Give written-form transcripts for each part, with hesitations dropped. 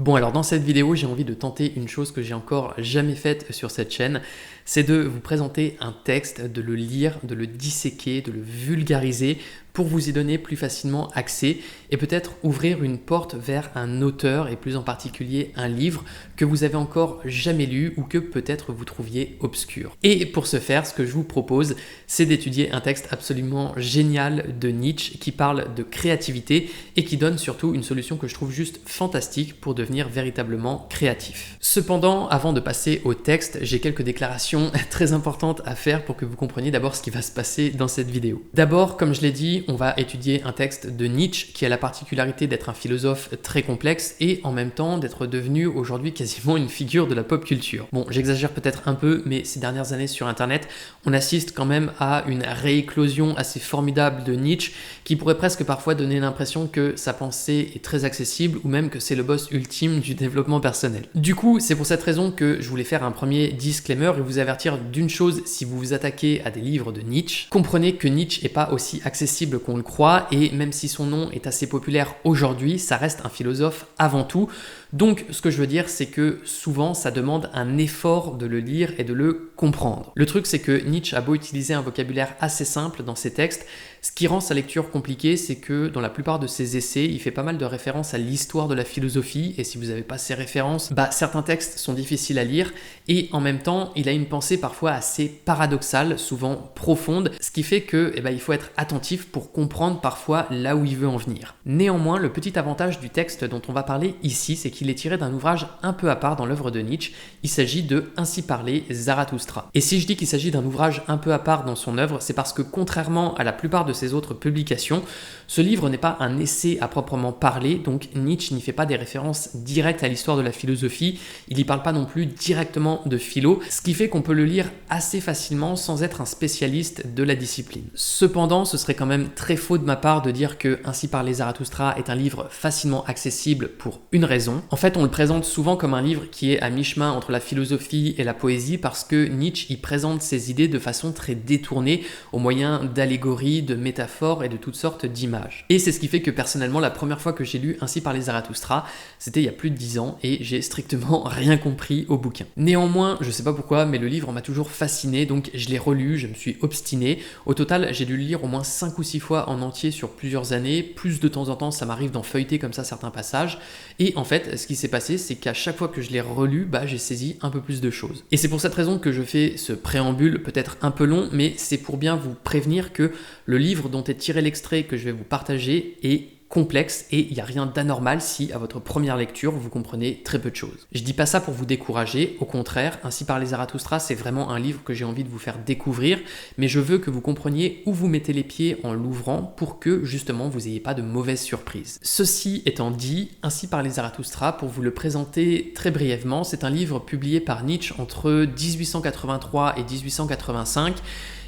Bon alors dans cette vidéo, j'ai envie de tenter une chose que j'ai encore jamais faite sur cette chaîne, c'est de vous présenter un texte, de le lire, de le disséquer, de le vulgariser pour vous y donner plus facilement accès et peut-être ouvrir une porte vers un auteur et plus en particulier un livre que vous avez encore jamais lu ou que peut-être vous trouviez obscur. Et pour ce faire, ce que je vous propose, c'est d'étudier un texte absolument génial de Nietzsche qui parle de créativité et qui donne surtout une solution que je trouve juste fantastique pour devenir véritablement créatif. Cependant, avant de passer au texte, j'ai quelques déclarations très importantes à faire pour que vous compreniez d'abord ce qui va se passer dans cette vidéo. D'abord, comme je l'ai dit, on va étudier un texte de Nietzsche qui a la particularité d'être un philosophe très complexe et en même temps d'être devenu aujourd'hui quasiment une figure de la pop culture. Bon, j'exagère peut-être un peu, mais ces dernières années sur Internet, on assiste quand même à une rééclosion assez formidable de Nietzsche qui pourrait presque parfois donner l'impression que sa pensée est très accessible ou même que c'est le boss ultime du développement personnel. Du coup, c'est pour cette raison que je voulais faire un premier disclaimer et vous avertir d'une chose: si vous vous attaquez à des livres de Nietzsche, comprenez que Nietzsche n'est pas aussi accessible qu'on le croit et même si son nom est assez populaire aujourd'hui, ça reste un philosophe avant tout. Donc ce que je veux dire, c'est que souvent ça demande un effort de le lire et de le comprendre. Le truc, c'est que Nietzsche a beau utiliser un vocabulaire assez simple dans ses textes, ce qui rend sa lecture compliquée, c'est que dans la plupart de ses essais, il fait pas mal de références à l'histoire de la philosophie et si vous n'avez pas ces références, certains textes sont difficiles à lire et en même temps, il a une pensée parfois assez paradoxale, souvent profonde, ce qui fait que il faut être attentif pour comprendre parfois là où il veut en venir. Néanmoins, le petit avantage du texte dont on va parler ici, c'est qu'il est tiré d'un ouvrage un peu à part dans l'œuvre de Nietzsche. Il s'agit de Ainsi parlait Zarathustra. Et si je dis qu'il s'agit d'un ouvrage un peu à part dans son œuvre, c'est parce que contrairement à la plupart de ses autres publications, ce livre n'est pas un essai à proprement parler, donc Nietzsche n'y fait pas des références directes à l'histoire de la philosophie, il n'y parle pas non plus directement de philo, ce qui fait qu'on peut le lire assez facilement sans être un spécialiste de la discipline. Cependant, ce serait quand même très faux de ma part de dire que Ainsi parlait Zarathustra est un livre facilement accessible pour une raison. En fait, on le présente souvent comme un livre qui est à mi-chemin entre la philosophie et la poésie parce que Nietzsche y présente ses idées de façon très détournée au moyen d'allégories, de métaphores et de toutes sortes d'images. Et c'est ce qui fait que personnellement, la première fois que j'ai lu Ainsi parlait Zarathustra, c'était il y a plus de 10 ans et j'ai strictement rien compris au bouquin. Néanmoins, je sais pas pourquoi, mais le livre m'a toujours fasciné, donc je l'ai relu, je me suis obstiné. Au total, j'ai dû le lire au moins 5 ou 6 fois en entier sur plusieurs années, plus de temps en temps, ça m'arrive d'en feuilleter comme ça certains passages. Et en fait, ce qui s'est passé, c'est qu'à chaque fois que je l'ai relu, j'ai saisi un peu plus de choses. Et c'est pour cette raison que je fais ce préambule, peut-être un peu long, mais c'est pour bien vous prévenir que le livre dont est tiré l'extrait que je vais vous partager est complexe et il n'y a rien d'anormal si à votre première lecture vous comprenez très peu de choses. Je dis pas ça pour vous décourager, au contraire, Ainsi parlait Zarathustra, c'est vraiment un livre que j'ai envie de vous faire découvrir, mais je veux que vous compreniez où vous mettez les pieds en l'ouvrant pour que justement vous n'ayez pas de mauvaises surprises. Ceci étant dit, Ainsi parlait Zarathustra, pour vous le présenter très brièvement, c'est un livre publié par Nietzsche entre 1883 et 1885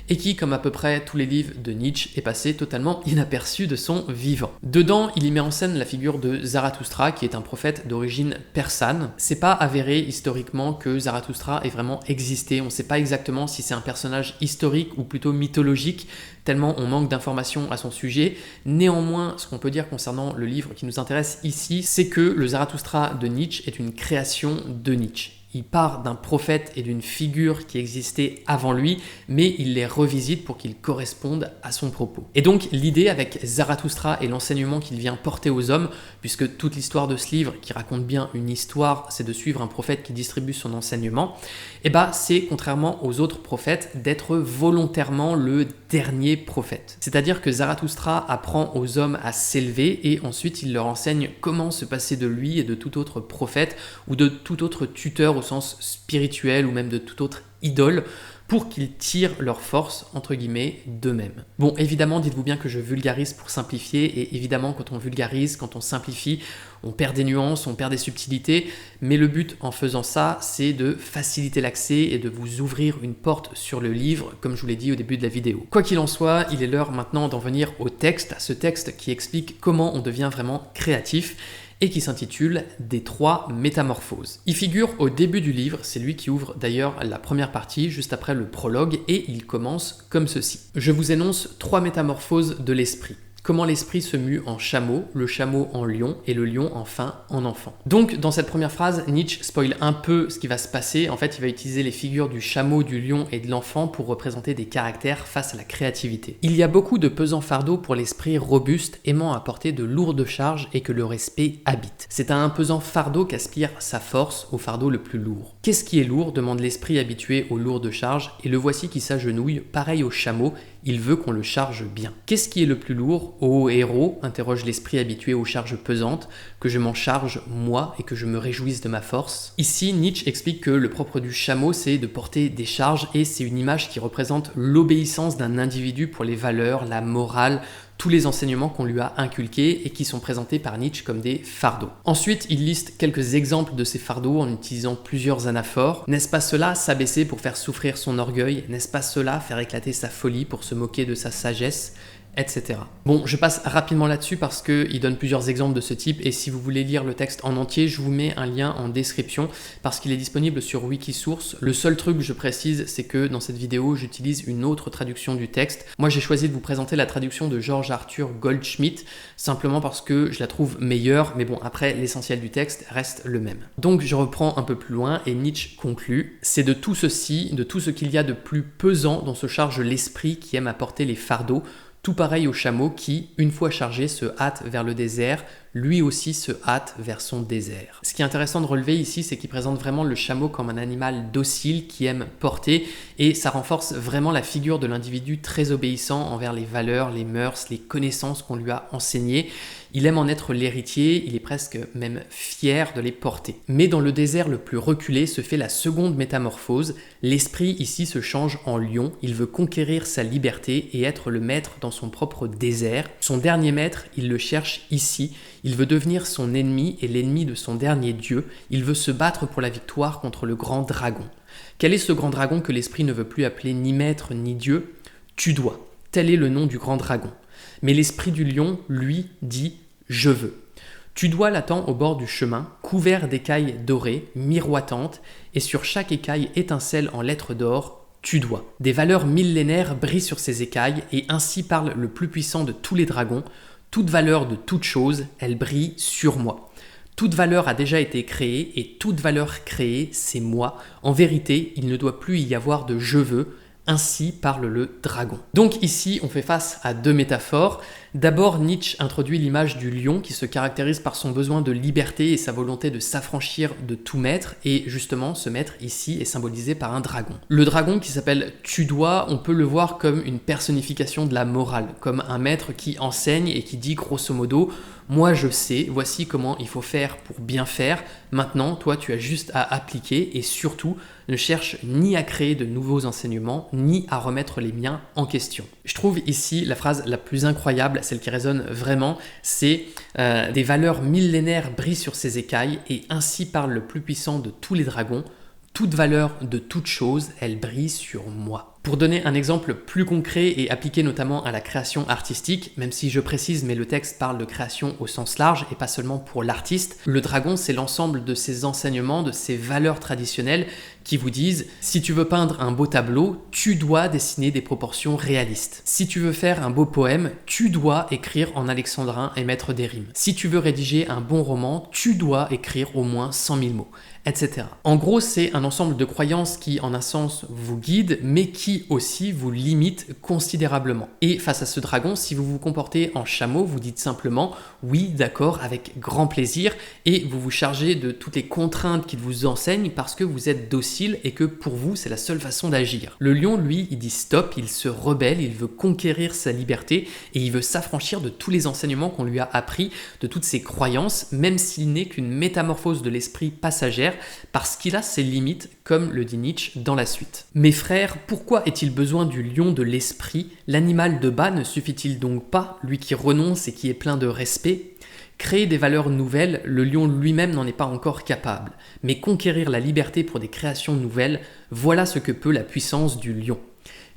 et qui, comme à peu près tous les livres de Nietzsche, est passé totalement inaperçu de son vivant. Dedans, il y met en scène la figure de Zarathustra, qui est un prophète d'origine persane. C'est pas avéré historiquement que Zarathustra ait vraiment existé, on sait pas exactement si c'est un personnage historique ou plutôt mythologique, tellement on manque d'informations à son sujet. Néanmoins, ce qu'on peut dire concernant le livre qui nous intéresse ici, c'est que le Zarathustra de Nietzsche est une création de Nietzsche. Il part d'un prophète et d'une figure qui existait avant lui, mais il les revisite pour qu'ils correspondent à son propos. Et donc l'idée avec Zarathustra et l'enseignement qu'il vient porter aux hommes, puisque toute l'histoire de ce livre qui raconte bien une histoire, c'est de suivre un prophète qui distribue son enseignement, c'est, contrairement aux autres prophètes, d'être volontairement le dernier prophète. C'est-à-dire que Zarathustra apprend aux hommes à s'élever et ensuite il leur enseigne comment se passer de lui et de tout autre prophète ou de tout autre tuteur au sens spirituel ou même de toute autre idole pour qu'ils tirent leur force, entre guillemets, d'eux-mêmes. Bon, évidemment, dites-vous bien que je vulgarise pour simplifier, et évidemment, quand on vulgarise, quand on simplifie, on perd des nuances, on perd des subtilités, mais le but en faisant ça, c'est de faciliter l'accès et de vous ouvrir une porte sur le livre, comme je vous l'ai dit au début de la vidéo. Quoi qu'il en soit, il est l'heure maintenant d'en venir au texte, à ce texte qui explique comment on devient vraiment créatif, et qui s'intitule « Des trois métamorphoses ». Il figure au début du livre, c'est lui qui ouvre d'ailleurs la première partie, juste après le prologue, et il commence comme ceci. Je vous énonce 3 métamorphoses de l'esprit. comment l'esprit se mue en chameau, le chameau en lion et le lion enfin en enfant. Donc dans cette première phrase, Nietzsche spoil un peu ce qui va se passer. En fait, il va utiliser les figures du chameau, du lion et de l'enfant pour représenter des caractères face à la créativité. Il y a beaucoup de pesants fardeaux pour l'esprit robuste, aimant à porter de lourdes charges et que le respect habite. C'est à un pesant fardeau qu'aspire sa force, au fardeau le plus lourd. Qu'est-ce qui est lourd ? Demande l'esprit habitué aux lourdes charges, et le voici qui s'agenouille, pareil au chameau, il veut qu'on le charge bien. Qu'est-ce qui est le plus lourd ? Ô héros, interroge l'esprit habitué aux charges pesantes, que je m'en charge moi et que je me réjouisse de ma force. Ici, Nietzsche explique que le propre du chameau, c'est de porter des charges, et c'est une image qui représente l'obéissance d'un individu pour les valeurs, la morale, tous les enseignements qu'on lui a inculqués et qui sont présentés par Nietzsche comme des fardeaux. Ensuite, il liste quelques exemples de ces fardeaux en utilisant plusieurs anaphores. N'est-ce pas cela, s'abaisser pour faire souffrir son orgueil ? N'est-ce pas cela, faire éclater sa folie pour se moquer de sa sagesse ? Etc. Bon, je passe rapidement là-dessus parce qu'il donne plusieurs exemples de ce type, et si vous voulez lire le texte en entier, je vous mets un lien en description parce qu'il est disponible sur Wikisource. Le seul truc que je précise, c'est que dans cette vidéo, j'utilise une autre traduction du texte. Moi, j'ai choisi de vous présenter la traduction de George Arthur Goldschmidt, simplement parce que je la trouve meilleure, mais bon, après, l'essentiel du texte reste le même. Donc, je reprends un peu plus loin, et Nietzsche conclut « C'est de tout ceci, de tout ce qu'il y a de plus pesant dont se charge l'esprit qui aime apporter les fardeaux, tout pareil au chameau qui, une fois chargé, se hâte vers le désert, lui aussi se hâte vers son désert. » Ce qui est intéressant de relever ici, c'est qu'il présente vraiment le chameau comme un animal docile qui aime porter, et ça renforce vraiment la figure de l'individu très obéissant envers les valeurs, les mœurs, les connaissances qu'on lui a enseignées. Il aime en être l'héritier, il est presque même fier de les porter. Mais dans le désert le plus reculé se fait la seconde métamorphose. L'esprit ici se change en lion, il veut conquérir sa liberté et être le maître dans son propre désert. Son dernier maître, il le cherche ici, il veut devenir son ennemi et l'ennemi de son dernier dieu, il veut se battre pour la victoire contre le grand dragon. Quel est ce grand dragon que l'esprit ne veut plus appeler ni maître ni dieu ? Tu dois. Tel est le nom du grand dragon. Mais l'esprit du lion, lui, dit « Je veux ». Tu dois l'attend au bord du chemin, couvert d'écailles dorées, miroitantes, et sur chaque écaille étincelle en lettres d'or « Tu dois ». Des valeurs millénaires brillent sur ces écailles, et ainsi parle le plus puissant de tous les dragons. Toute valeur de toute chose, elle brille sur moi. Toute valeur a déjà été créée, et toute valeur créée, c'est moi. En vérité, il ne doit plus y avoir de « je veux ». Ainsi parle le dragon. Donc ici, on fait face à deux métaphores. D'abord, Nietzsche introduit l'image du lion qui se caractérise par son besoin de liberté et sa volonté de s'affranchir de tout maître, et justement, ce maître ici est symbolisé par un dragon. Le dragon qui s'appelle Tu dois, on peut le voir comme une personnification de la morale, comme un maître qui enseigne et qui dit grosso modo « Moi je sais, voici comment il faut faire pour bien faire, maintenant toi tu as juste à appliquer et surtout ne cherche ni à créer de nouveaux enseignements, ni à remettre les miens en question. » Je trouve ici la phrase la plus incroyable, celle qui résonne vraiment, c'est des valeurs millénaires brillent sur ces écailles et ainsi parle le plus puissant de tous les dragons. Toute valeur de toute chose, elle brille sur moi. Pour donner un exemple plus concret et appliqué notamment à la création artistique, même si je précise, mais le texte parle de création au sens large et pas seulement pour l'artiste, le dragon c'est l'ensemble de ces enseignements, de ces valeurs traditionnelles qui vous disent « Si tu veux peindre un beau tableau, tu dois dessiner des proportions réalistes. Si tu veux faire un beau poème, tu dois écrire en alexandrin et mettre des rimes. Si tu veux rédiger un bon roman, tu dois écrire au moins 100 000 mots. » etc. En gros, c'est un ensemble de croyances qui, en un sens, vous guident, mais qui aussi vous limitent considérablement. Et face à ce dragon, si vous vous comportez en chameau, vous dites simplement « oui, d'accord, avec grand plaisir » et vous vous chargez de toutes les contraintes qu'il vous enseigne parce que vous êtes docile et que pour vous, c'est la seule façon d'agir. Le lion, lui, il dit stop, il se rebelle, il veut conquérir sa liberté et il veut s'affranchir de tous les enseignements qu'on lui a appris, de toutes ses croyances, même s'il n'est qu'une métamorphose de l'esprit passagère, parce qu'il a ses limites, comme le dit Nietzsche dans la suite. Mes frères, pourquoi est-il besoin du lion de l'esprit ? L'animal de bas ne suffit-il donc pas, lui qui renonce et qui est plein de respect ? Créer des valeurs nouvelles, le lion lui-même n'en est pas encore capable. Mais conquérir la liberté pour des créations nouvelles, voilà ce que peut la puissance du lion.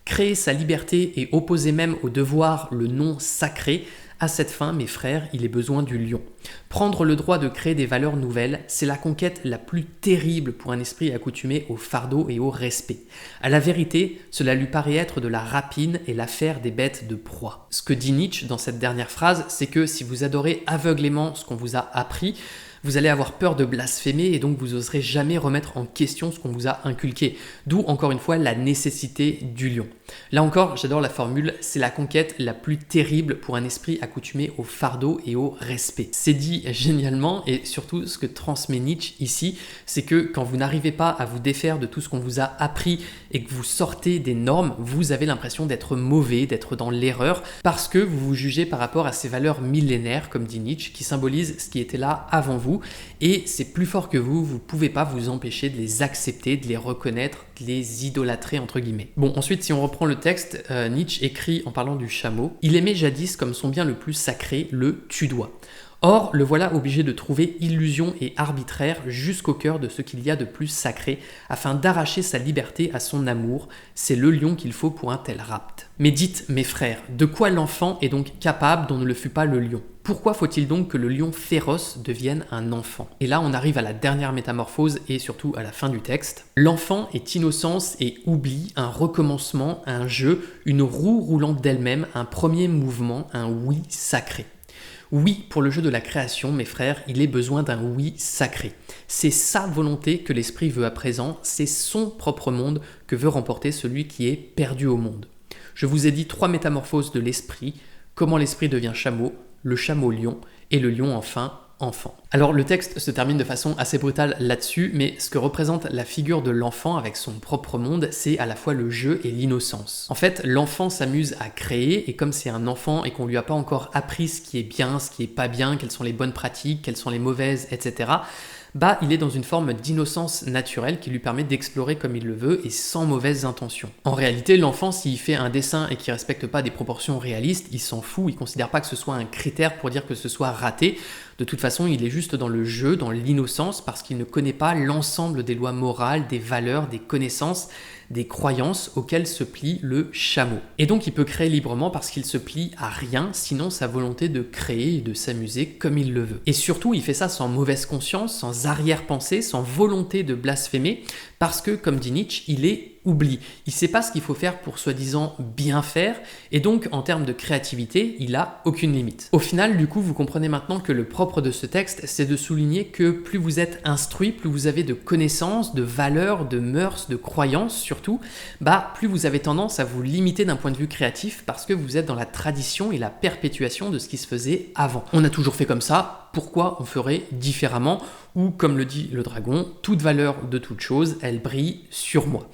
Créer sa liberté et opposer même au devoir le non sacré, À cette fin, mes frères, il est besoin du lion. Prendre le droit de créer des valeurs nouvelles, c'est la conquête la plus terrible pour un esprit accoutumé au fardeau et au respect. À la vérité, cela lui paraît être de la rapine et l'affaire des bêtes de proie. Ce que dit Nietzsche dans cette dernière phrase, c'est que si vous adorez aveuglément ce qu'on vous a appris, vous allez avoir peur de blasphémer et donc vous oserez jamais remettre en question ce qu'on vous a inculqué. D'où encore une fois la nécessité du lion. Là encore, j'adore la formule, c'est la conquête la plus terrible pour un esprit accoutumé au fardeau et au respect. C'est dit génialement et surtout ce que transmet Nietzsche ici, c'est que quand vous n'arrivez pas à vous défaire de tout ce qu'on vous a appris et que vous sortez des normes, vous avez l'impression d'être mauvais, d'être dans l'erreur parce que vous vous jugez par rapport à ces valeurs millénaires, comme dit Nietzsche, qui symbolisent ce qui était là avant vous. Et c'est plus fort que vous ne pouvez pas vous empêcher de les accepter, de les reconnaître, de les idolâtrer entre guillemets. Bon, ensuite si on reprend le texte, Nietzsche écrit en parlant du chameau « Il aimait jadis comme son bien le plus sacré, le tudois. Or, le voilà obligé de trouver illusion et arbitraire jusqu'au cœur de ce qu'il y a de plus sacré, afin d'arracher sa liberté à son amour. C'est le lion qu'il faut pour un tel rapt. Mais dites, mes frères, de quoi l'enfant est donc capable dont ne le fut pas le lion ? Pourquoi faut-il donc que le lion féroce devienne un enfant ? Et là, on arrive à la dernière métamorphose et surtout à la fin du texte. L'enfant est innocence et oubli, un recommencement, un jeu, une roue roulant d'elle-même, un premier mouvement, un oui sacré. Oui, pour le jeu de la création, mes frères, il est besoin d'un oui sacré. C'est sa volonté que l'esprit veut à présent, c'est son propre monde que veut remporter celui qui est perdu au monde. Je vous ai dit 3 métamorphoses de l'esprit, comment l'esprit devient chameau, le chameau lion et le lion enfin enfant. Alors le texte se termine de façon assez brutale là-dessus, mais ce que représente la figure de l'enfant avec son propre monde, c'est à la fois le jeu et l'innocence. En fait, l'enfant s'amuse à créer, et comme c'est un enfant et qu'on lui a pas encore appris ce qui est bien, ce qui est pas bien, quelles sont les bonnes pratiques, quelles sont les mauvaises, etc., il est dans une forme d'innocence naturelle qui lui permet d'explorer comme il le veut et sans mauvaises intentions. En réalité, l'enfant, s'il fait un dessin et qu'il respecte pas des proportions réalistes, il s'en fout, il considère pas que ce soit un critère pour dire que ce soit raté. De toute façon, il est juste dans le jeu, dans l'innocence, parce qu'il ne connaît pas l'ensemble des lois morales, des valeurs, des connaissances, des croyances auxquelles se plie le chameau. Et donc il peut créer librement parce qu'il se plie à rien, sinon sa volonté de créer et de s'amuser comme il le veut. Et surtout, il fait ça sans mauvaise conscience, sans arrière-pensée, sans volonté de blasphémer, parce que, comme dit Nietzsche, il est oubli. Il sait pas ce qu'il faut faire pour soi-disant bien faire, et donc en termes de créativité, il a aucune limite. Au final, du coup, vous comprenez maintenant que le propre de ce texte, c'est de souligner que plus vous êtes instruit, plus vous avez de connaissances, de valeurs, de mœurs, de croyances surtout, plus vous avez tendance à vous limiter d'un point de vue créatif parce que vous êtes dans la tradition et la perpétuation de ce qui se faisait avant. On a toujours fait comme ça, pourquoi on ferait différemment ? Ou comme le dit le dragon, toute valeur de toute chose, elle brille sur moi.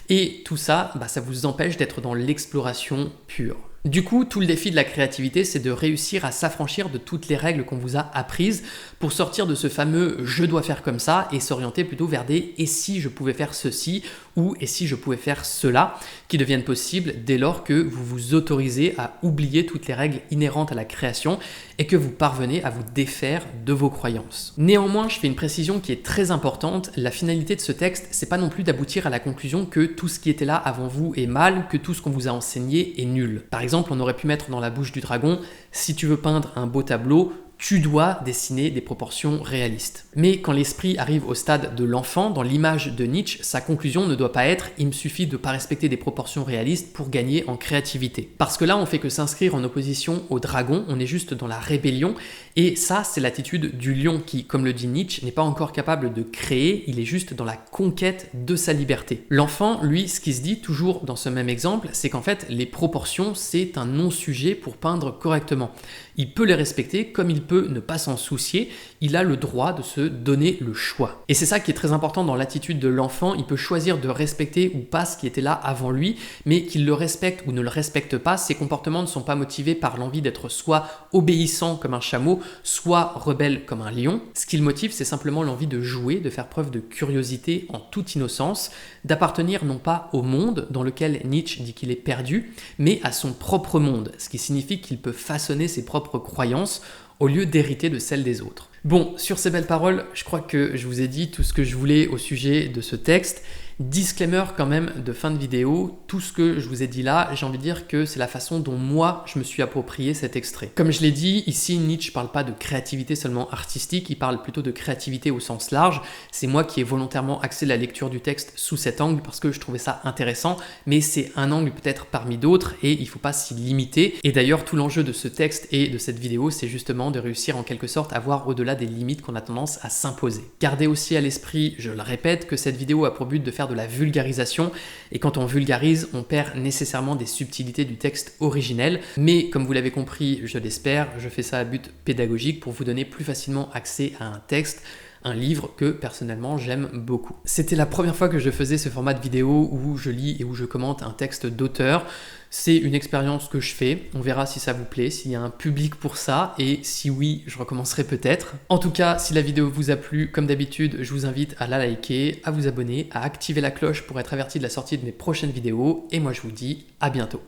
Et tout ça, ça vous empêche d'être dans l'exploration pure. Du coup, tout le défi de la créativité, c'est de réussir à s'affranchir de toutes les règles qu'on vous a apprises pour sortir de ce fameux « je dois faire comme ça » et s'orienter plutôt vers des « et si je pouvais faire ceci » ou « et si je pouvais faire cela » qui deviennent possibles dès lors que vous vous autorisez à oublier toutes les règles inhérentes à la création et que vous parvenez à vous défaire de vos croyances. Néanmoins, je fais une précision qui est très importante, la finalité de ce texte, c'est pas non plus d'aboutir à la conclusion que tout ce qui était là avant vous est mal, que tout ce qu'on vous a enseigné est nul. Par exemple, on aurait pu mettre dans la bouche du dragon « si tu veux peindre un beau tableau, tu dois dessiner des proportions réalistes ». Mais quand l'esprit arrive au stade de l'enfant, dans l'image de Nietzsche, sa conclusion ne doit pas être « il me suffit de ne pas respecter des proportions réalistes pour gagner en créativité ». Parce que là, on fait que s'inscrire en opposition au dragon, on est juste dans la rébellion, et ça, c'est l'attitude du lion qui, comme le dit Nietzsche, n'est pas encore capable de créer, il est juste dans la conquête de sa liberté. L'enfant, lui, ce qui se dit toujours dans ce même exemple, c'est qu'en fait, les proportions, c'est un non-sujet pour peindre correctement. Il peut les respecter comme il peut ne pas s'en soucier, il a le droit de se donner le choix. Et c'est ça qui est très important dans l'attitude de l'enfant, il peut choisir de respecter ou pas ce qui était là avant lui, mais qu'il le respecte ou ne le respecte pas, ses comportements ne sont pas motivés par l'envie d'être soit obéissant comme un chameau, soit rebelle comme un lion. Ce qui le motive, c'est simplement l'envie de jouer, de faire preuve de curiosité en toute innocence, d'appartenir non pas au monde dans lequel Nietzsche dit qu'il est perdu, mais à son propre monde, ce qui signifie qu'il peut façonner ses propres croyances au lieu d'hériter de celles des autres. Bon, sur ces belles paroles, je crois que je vous ai dit tout ce que je voulais au sujet de ce texte. Disclaimer quand même de fin de vidéo, tout ce que je vous ai dit là, j'ai envie de dire que c'est la façon dont moi je me suis approprié cet extrait. Comme je l'ai dit, ici Nietzsche parle pas de créativité seulement artistique, il parle plutôt de créativité au sens large. C'est moi qui ai volontairement axé la lecture du texte sous cet angle parce que je trouvais ça intéressant, mais c'est un angle peut-être parmi d'autres et il faut pas s'y limiter. Et d'ailleurs tout l'enjeu de ce texte et de cette vidéo, c'est justement de réussir en quelque sorte à voir au-delà des limites qu'on a tendance à s'imposer. Gardez aussi à l'esprit, je le répète, que cette vidéo a pour but de faire de la vulgarisation, et quand on vulgarise, on perd nécessairement des subtilités du texte originel, mais comme vous l'avez compris, je l'espère, je fais ça à but pédagogique pour vous donner plus facilement accès à un texte, un livre que personnellement j'aime beaucoup. C'était la première fois que je faisais ce format de vidéo où je lis et où je commente un texte d'auteur. C'est une expérience que je fais, on verra si ça vous plaît, s'il y a un public pour ça, et si oui, je recommencerai peut-être. En tout cas, si la vidéo vous a plu, comme d'habitude, je vous invite à la liker, à vous abonner, à activer la cloche pour être averti de la sortie de mes prochaines vidéos, et moi je vous dis à bientôt.